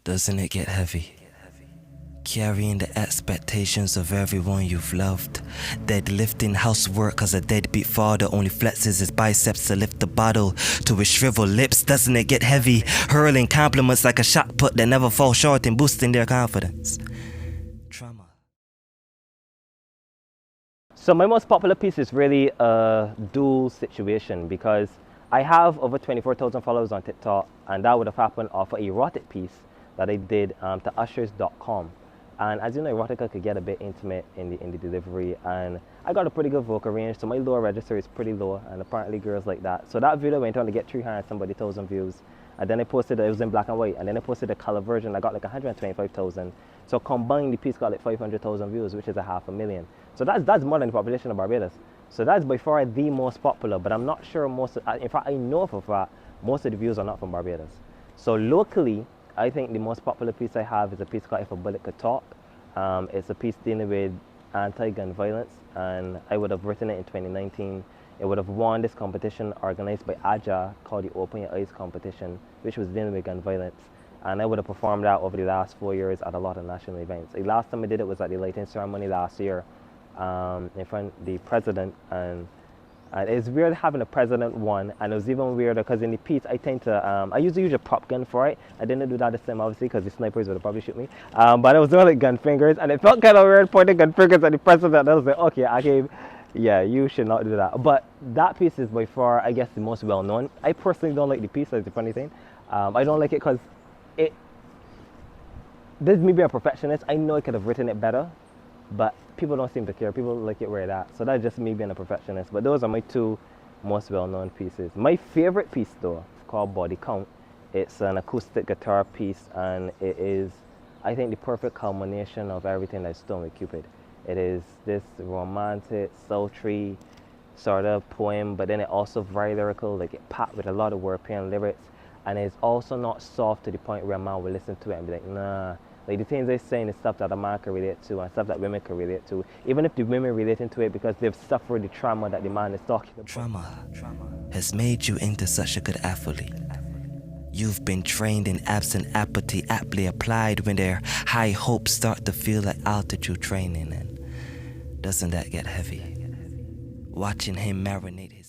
Doesn't it get heavy? Carrying the expectations of everyone you've loved. Deadlifting housework cause a deadbeat father only flexes his biceps to lift the bottle to his shriveled lips. Doesn't it get heavy? Hurling compliments like a shot put that never fall short in boosting their confidence. Trauma. So my most popular piece is really a dual situation because I have over 24,000 followers on TikTok, and that would have happened off an erotic piece that I did to ushers.com. And as you know, erotica could get a bit intimate in the delivery, and I got a pretty good vocal range, so my lower register is pretty low, and apparently girls like that. So that video went on to get 300,000 views, and then I posted it was in black and white, and then I posted the color version. I got like 125,000. So combined, the piece got like 500,000 views, which is 500,000. So that's more than the population of Barbados. So that's by far the most popular, but I'm not sure in fact, I know for a fact most of the views are not from Barbados. So locally, I think the most popular piece I have is a piece called If a Bullet Could Talk. It's a piece dealing with anti-gun violence, and I would have written it in 2019. It would have won this competition organized by AJA called the Open Your Eyes competition, which was dealing with gun violence. And I would have performed that over the last 4 years at a lot of national events. The last time I did it was at the lighting ceremony last year in front of the president, and it's weird having a president one, and it was even weirder because in the piece I tend to, I usually use a prop gun for it. I didn't do that this time obviously because the snipers would have probably shoot me, but I was doing like gun fingers, and it felt kind of weird pointing gun fingers at the president. I was like, okay, yeah, you should not do that. But that piece is by far, I guess, the most well known. I personally don't like the piece, that's the funny thing. I don't like it because this is me being a perfectionist. I know I could have written it better, but people don't seem to care. People like it where it's at. So that's just me being a perfectionist. But those are my two most well-known pieces. My favorite piece though is called Body Count. It's an acoustic guitar piece, and it is, I think, the perfect culmination of everything that's StonedWithCupid. It is this romantic, sultry sort of poem, but then it also very lyrical, like it packed with a lot of wordplay and lyrics. And it's also not soft to the point where a man will listen to it and be like, nah. Like the things they're saying is stuff that a man can relate to and stuff that women can relate to. Even if the women relating to it because they've suffered the trauma that the man is talking about. Trauma has made you into such a good athlete. You've been trained in absent apathy, aptly applied when their high hopes start to feel like altitude training. And doesn't that get heavy? Watching him marinate his